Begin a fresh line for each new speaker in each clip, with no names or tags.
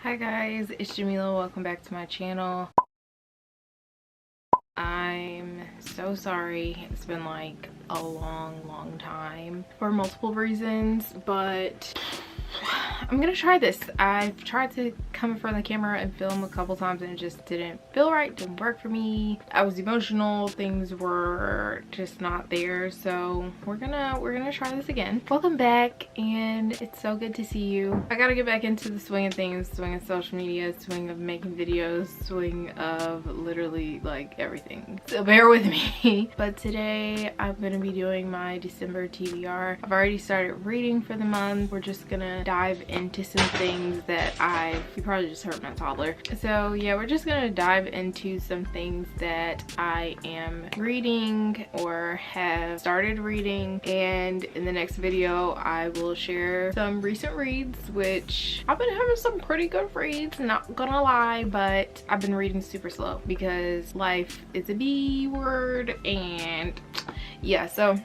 Hi guys, it's Jamila. Welcome back to my channel. I'm so sorry. It's been like a long time for multiple reasons, but I'm gonna try this. I've tried to come in front of the camera and film a couple times and it just didn't feel right, didn't work for me. I was emotional, things were just not there, so we're gonna try this again. Welcome back, and it's so good to see you. I gotta get back into the swing of things, swing of social media, swing of making videos, swing of literally like everything, so bear with me. But today I'm gonna be doing my December TBR. I've already started reading for the month. We're just gonna dive into some things that you probably just heard my toddler. So yeah, we're just gonna dive into some things that I am reading or have started reading, and in the next video I will share some recent reads, which I've been having some pretty good reads, not gonna lie, but I've been reading super slow because life is a B word. And yeah, so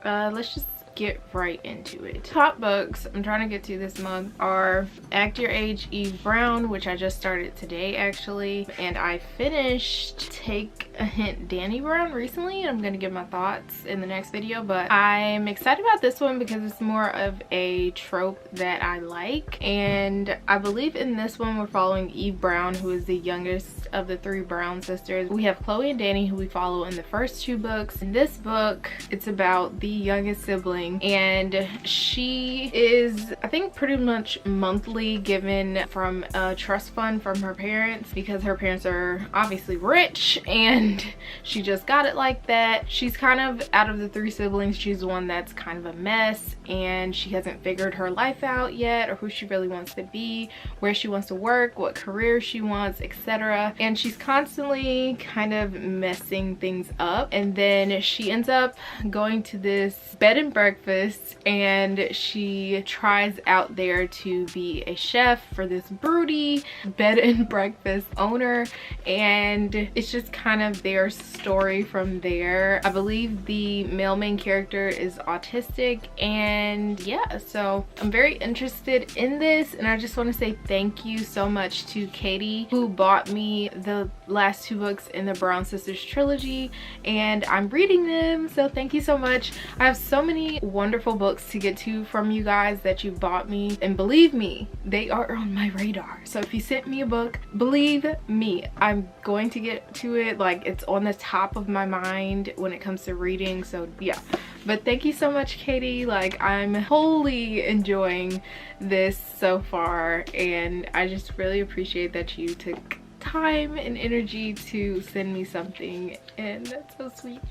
let's just get right into it. Top books I'm trying to get to this month are Act Your Age, Eve Brown, which I just started today actually, and I finished Take a Hint, Danny Brown recently, and I'm gonna give my thoughts in the next video. But I'm excited about this one because it's more of a trope that I like, and I believe in this one we're following Eve Brown, who is the youngest of the three Brown sisters. We have Chloe and Danny, who we follow in the first two books. In this book it's about the youngest sibling, and she is, I think, pretty much monthly given from a trust fund from her parents, because her parents are obviously rich and she just got it like that. She's kind of, out of the three siblings, she's the one that's kind of a mess, and she hasn't figured her life out yet, or who she really wants to be, where she wants to work, what career she wants, etc. And she's constantly kind of messing things up, and then she ends up going to this bed and breakfast, and she tries out there to be a chef for this broody bed and breakfast owner, and it's just kind of their story from there. I believe the male main character is autistic, and yeah, so I'm very interested in this, and I just want to say thank you so much to Katie, who bought me the last two books in the Brown Sisters trilogy, and I'm reading them, so thank you so much. I have so many wonderful books to get to from you guys that you bought me, and believe me, they are on my radar. So if you sent me a book, believe me, I'm going to get to it. Like, it's on the top of my mind when it comes to reading. So yeah, but thank you so much, Katie. Like, I'm wholly enjoying this so far, and I just really appreciate that you took time and energy to send me something, and that's so sweet.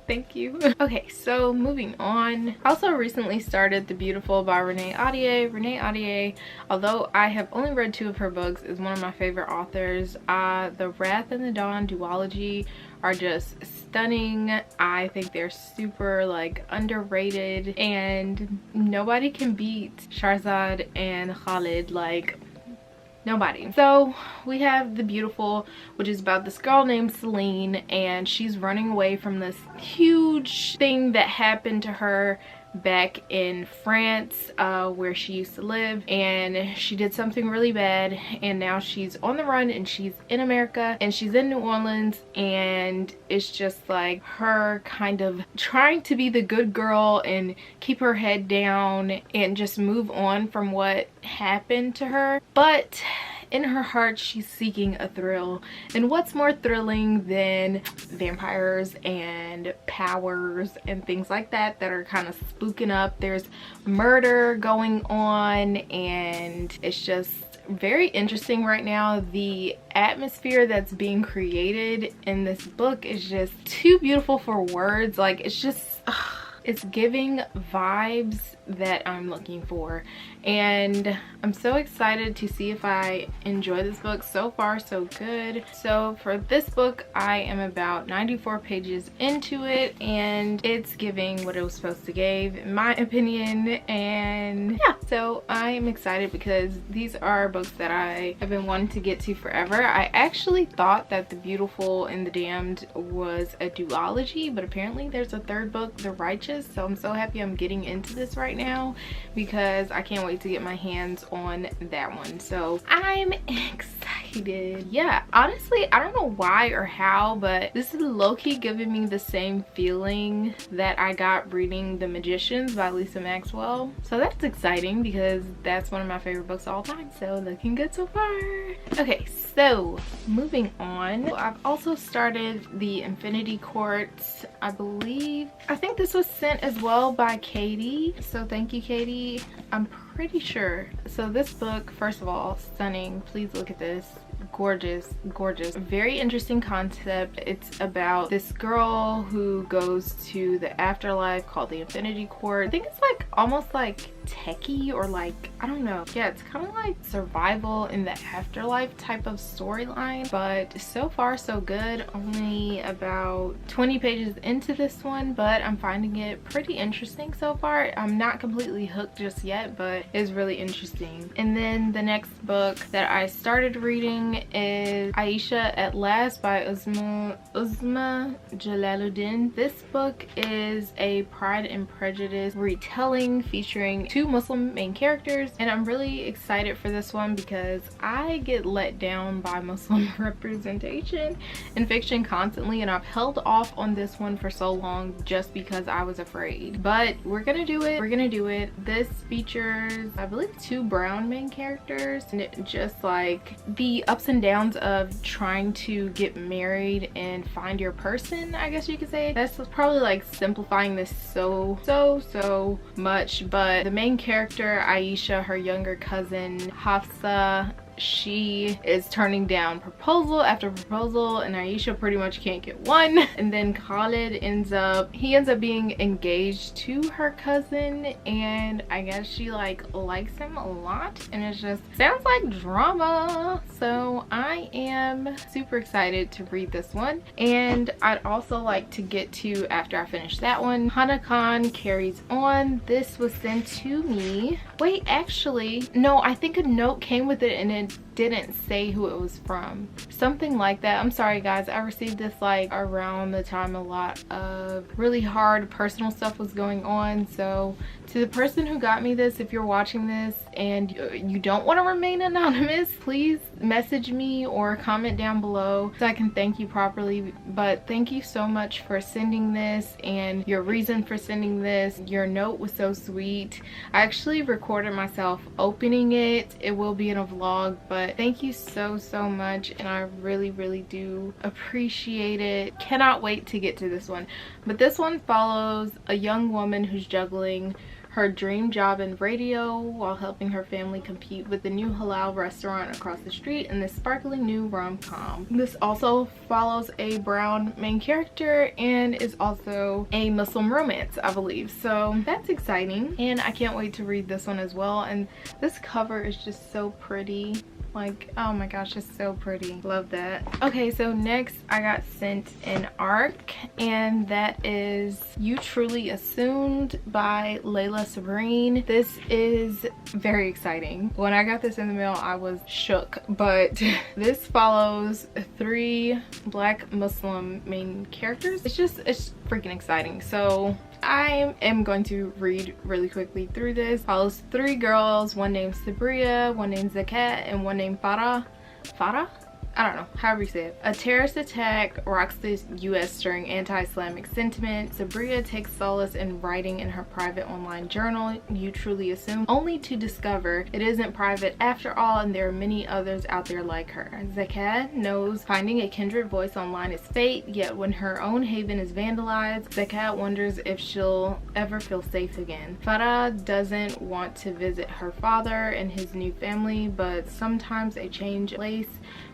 Thank you. Okay, so moving on. I also recently started The Beautiful by Rene Audie. Rene Audie, although I have only read two of her books, is one of my favorite authors. The Wrath and the Dawn duology are just stunning. I think they're super like underrated, and nobody can beat Shahrazad and Khalid, like nobody. So we have The Beautiful, which is about this girl named Celine, and she's running away from this huge thing that happened to her back in France, where she used to live, and she did something really bad, and now she's on the run, and she's in America, and she's in New Orleans, and it's just like her kind of trying to be the good girl and keep her head down and just move on from what happened to her. But in her heart, she's seeking a thrill, and what's more thrilling than vampires and powers and things like that that are kind of spooking up. There's murder going on, and it's just very interesting right now. The atmosphere that's being created in this book is just too beautiful for words. Like, it's just it's giving vibes that I'm looking for, and I'm so excited to see if I enjoy this book. So far so good. So for this book, I am about 94 pages into it, and it's giving what it was supposed to give, in my opinion. And yeah, so I am excited because these are books that I have been wanting to get to forever. I actually thought that The Beautiful and the Damned was a duology, but apparently there's a third book, The Righteous, so I'm so happy I'm getting into this right now because I can't wait to get my hands on that one. So I'm excited. Yeah, honestly, I don't know why or how, but this is low-key giving me the same feeling that I got reading The Magicians by Lisa Maxwell. So that's exciting because that's one of my favorite books of all time. So looking good so far. Okay, so moving on. I've also started the Infinity Courts. I think this was sent as well by Katie. So thank you, Katie. I'm pretty sure. So this book, first of all, stunning. Please look at this. Gorgeous, gorgeous. Very interesting concept. It's about this girl who goes to the afterlife called the Infinity Court. I think it's like almost like techie or like, I don't know. Yeah, it's kind of like survival in the afterlife type of storyline, but so far so good. Only about 20 pages into this one, but I'm finding it pretty interesting so far. I'm not completely hooked just yet, but it's really interesting. And then the next book that I started reading is Aisha at Last by Uzma Jalaluddin. This book is a Pride and Prejudice retelling featuring two Muslim main characters, and I'm really excited for this one because I get let down by Muslim representation in fiction constantly, and I've held off on this one for so long just because I was afraid. But we're gonna do it. We're gonna do it. This features, I believe, two brown main characters, and it just like the ups and downs of trying to get married and find your person, I guess you could say. That's probably like simplifying this so much, but the main character Aisha, her younger cousin Hafsa, she is turning down proposal after proposal, and Aisha pretty much can't get one. And then Khalid ends up being engaged to her cousin, and I guess she like likes him a lot, and it just sounds like drama. So I am super excited to read this one. And I'd also like to get to, after I finish that one, Hana Khan Carries On. This was sent to me. Wait, actually no, I think a note came with it and it didn't say who it was from, something like that. I'm sorry guys, I received this like around the time a lot of really hard personal stuff was going on. So to the person who got me this, if you're watching this and you don't want to remain anonymous, please message me or comment down below so I can thank you properly. But thank you so much for sending this and your reason for sending this. Your note was so sweet. I actually recorded myself opening it. It will be in a vlog, but thank you so much, and I really do appreciate it. Cannot wait to get to this one. But this one follows a young woman who's juggling her dream job in radio while helping her family compete with the new halal restaurant across the street in this sparkling new rom-com. This also follows a brown main character and is also a Muslim romance, I believe. So that's exciting, and I can't wait to read this one as well. And this cover is just so pretty. Like, oh my gosh, it's so pretty. Love that. Okay, so next I got sent an ARC, and that is You Truly Assumed by Layla Sabrine. This is very exciting. When I got this in the mail, I was shook, but this follows 3 Black Muslim main characters. It's freaking exciting. So I am going to read really quickly through this. Follows 3 girls, one named Sabria, one named Zakat, and one named Farah? I don't know, however you say it. A terrorist attack rocks the US stirring anti-Islamic sentiment. Sabria takes solace in writing in her private online journal, You Truly Assume, only to discover it isn't private after all, and there are many others out there like her. Zakat knows finding a kindred voice online is fate, yet when her own haven is vandalized, Zakat wonders if she'll ever feel safe again. Farah doesn't want to visit her father and his new family, but sometimes a change of place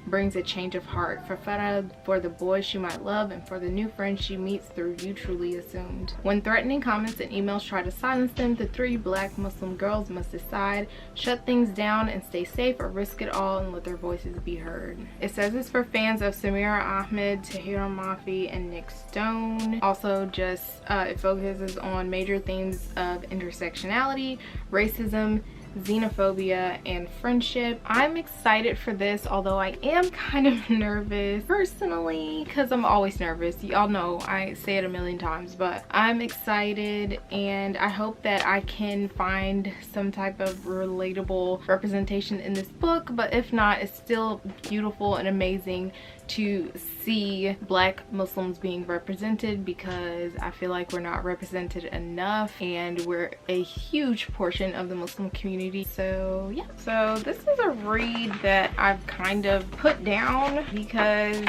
brings a change of heart. For Farah, for the boy she might love, and for the new friends she meets through You Truly Assumed. When threatening comments and emails try to silence them, the 3 Black Muslim girls must decide, shut things down and stay safe, or risk it all and let their voices be heard. It says it's for fans of Samira Ahmed, Tahira Mafi, and Nick Stone. Also just it focuses on major themes of intersectionality, racism, xenophobia, and friendship. I'm excited for this, although I am kind of nervous personally, because I'm always nervous. Y'all know I say it a million times, but I'm excited and I hope that I can find some type of relatable representation in this book. But if not, it's still beautiful and amazing to see Black Muslims being represented, because I feel like we're not represented enough and we're a huge portion of the Muslim community. So yeah, so this is a read that I've kind of put down because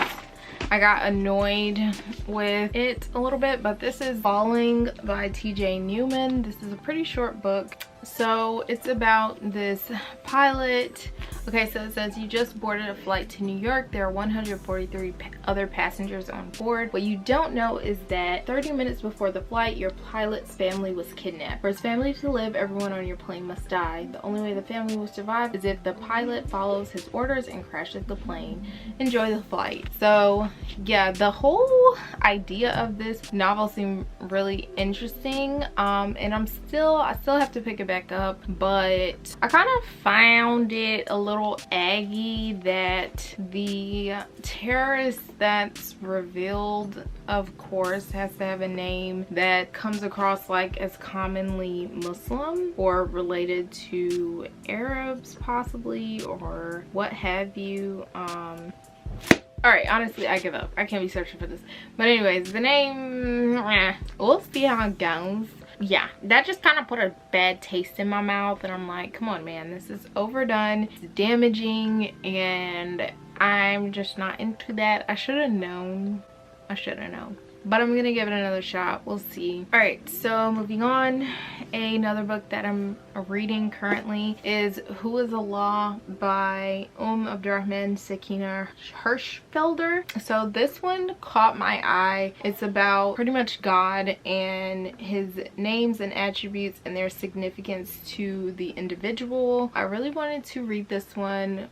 I got annoyed with it a little bit, but this is Falling by TJ Newman. This is a pretty short book. So it's about this pilot. Okay, so it says you just boarded a flight to New York. There are 143 other passengers on board. What you don't know is that 30 minutes before the flight, your pilot's family was kidnapped. For his family to live, everyone on your plane must die. The only way the family will survive is if the pilot follows his orders and crashes the plane. Enjoy the flight. So yeah, the whole idea of this novel seemed really interesting, and I still have to pick it back up, but I kind of found it a little aggy that the terrorist that's revealed, of course, has to have a name that comes across like as commonly Muslim or related to Arabs possibly, or what have you. All right, honestly, I give up. I can't be searching for this. But anyways, the name, we'll see how it goes. Yeah, that just kind of put a bad taste in my mouth, and I'm like, come on, man, this is overdone, it's damaging, and I'm just not into that. I should have known. But I'm gonna give it another shot. We'll see. All right, so moving on. Another book that I'm reading currently is Who is Allah by Abdurrahman Sakina Hirschfelder. So this one caught my eye. It's about pretty much God and his names and attributes and their significance to the individual. I really wanted to read this one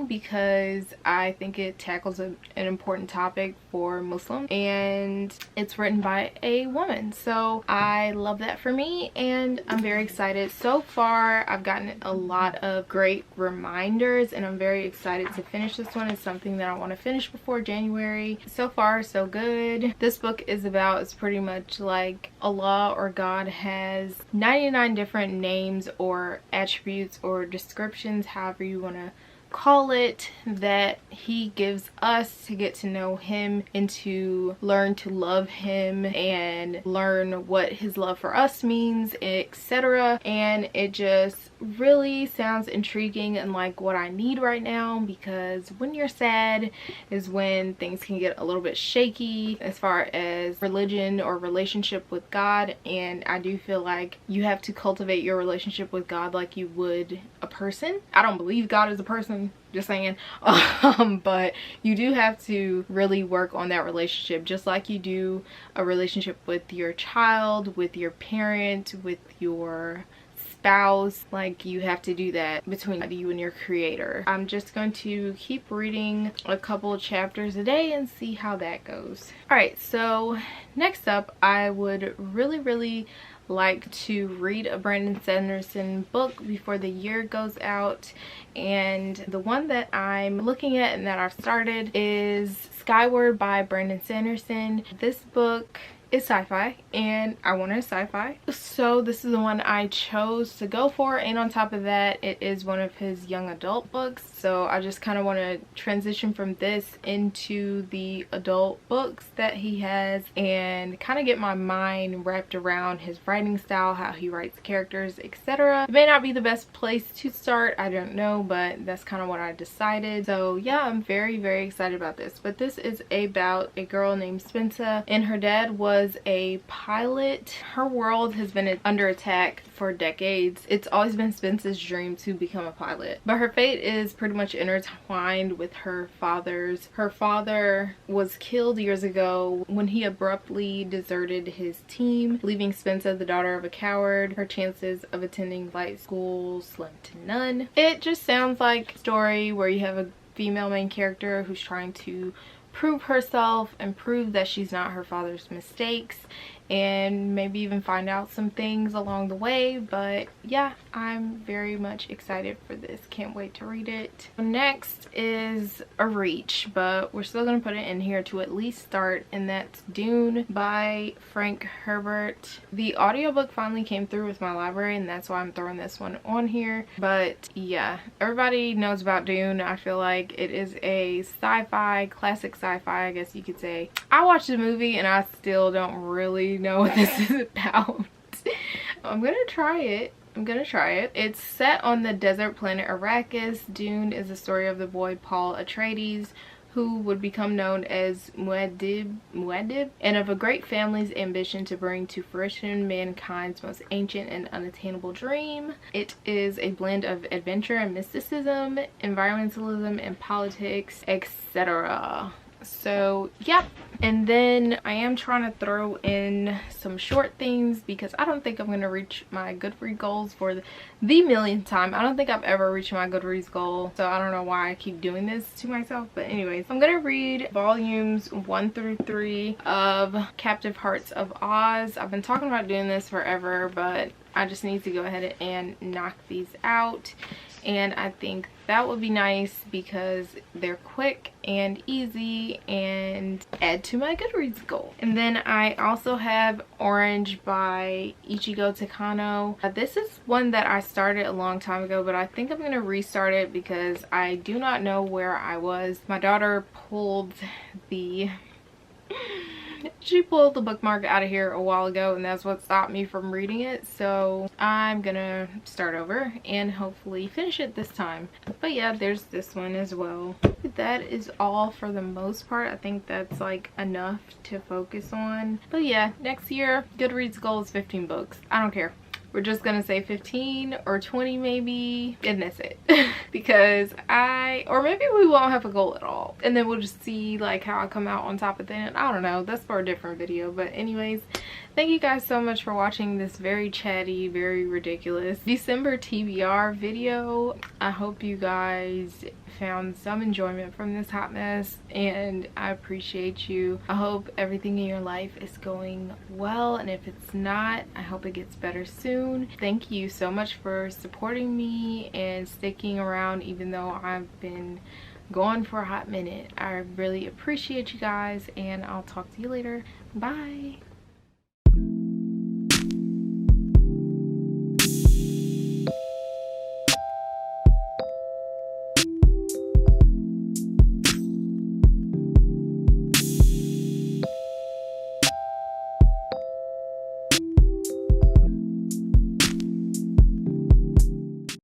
because I think it tackles an important topic for Muslims, and it's written by a woman, so I love that for me, and I'm very excited. So far I've gotten a lot of great reminders, and I'm very excited to finish this one. It's something that I want to finish before January. So far so good. This book is about, it's pretty much like Allah or God has 99 different names or attributes or descriptions, however you want to call it, that he gives us to get to know him and to learn to love him and learn what his love for us means, etc. And it just really sounds intriguing and like what I need right now, because when you're sad is when things can get a little bit shaky as far as religion or relationship with God, and I do feel like you have to cultivate your relationship with God like you would a person. I don't believe God is a person, just saying, but you do have to really work on that relationship, just like you do a relationship with your child, with your parent, with your spouse. Like, you have to do that between you and your creator. I'm just going to keep reading a couple chapters a day and see how that goes. All right, so next up, I would really like to read a Brandon Sanderson book before the year goes out, and the one that I'm looking at and that I've started is Skyward by Brandon Sanderson. This book is sci-fi, and I wanted a sci-fi, so this is the one I chose to go for. And on top of that, it is one of his young adult books, so I just kind of want to transition from this into the adult books that he has and kind of get my mind wrapped around his writing style, how he writes characters, etc. It may not be the best place to start, I don't know, but that's kind of what I decided. So yeah, I'm very excited about this. But this is about a girl named Spencer, and her dad was a pilot. Her world has been under attack for decades. It's always been Spencer's dream to become a pilot, but her fate is pretty much intertwined with her father's. Her father was killed years ago when he abruptly deserted his team, leaving Spencer, the daughter of a coward. Her chances of attending flight school slim to none. It just sounds like a story where you have a female main character who's trying to prove herself and prove that she's not her father's mistakes, and maybe even find out some things along the way. But yeah, I'm very much excited for this. Can't wait to read it. Next is a reach, but we're still gonna put it in here to at least start, and that's Dune by Frank Herbert. The audiobook finally came through with my library, and that's why I'm throwing this one on here. But yeah, everybody knows about Dune. I feel like it is a sci-fi, classic sci-fi, I guess you could say. I watched the movie and I still don't really know what this is about. I'm gonna try it. It's set on the desert planet Arrakis. Dune is the story of the boy Paul Atreides, who would become known as Muad'Dib, and of a great family's ambition to bring to fruition mankind's most ancient and unattainable dream. It is a blend of adventure and mysticism, environmentalism and politics, etc. So yeah, and then I am trying to throw in some short things because I don't think I'm gonna reach my Goodreads goals for the millionth time. I don't think I've ever reached my Goodreads goal, so I don't know why I keep doing this to myself. But anyways, I'm gonna read volumes 1 through 3 of Captive Hearts of Oz. I've been talking about doing this forever, but I just need to go ahead and knock these out, and I think that would be nice because they're quick and easy and add to my Goodreads goal. And then I also have Orange by Ichigo Takano. This is one that I started a long time ago, but I think I'm going to restart it because I do not know where I was. My daughter pulled the she pulled the bookmark out of here a while ago, and that's what stopped me from reading it. So I'm gonna start over and hopefully finish it this time. But yeah, there's this one as well. That is all for the most part. I think that's like enough to focus on. But yeah, next year Goodreads goal is 15 books. I don't care. We're just gonna say 15 or 20 maybe, and that's it. Because or maybe we won't have a goal at all, and then we'll just see like how I come out on top of that. I don't know, that's for a different video. But anyways, thank you guys so much for watching this very chatty, very ridiculous December TBR video. I hope you guys found some enjoyment from this hot mess, and I appreciate you. I hope everything in your life is going well, and if it's not, I hope it gets better soon. Thank you so much for supporting me and sticking around even though I've been gone for a hot minute. I really appreciate you guys, and I'll talk to you later. Bye.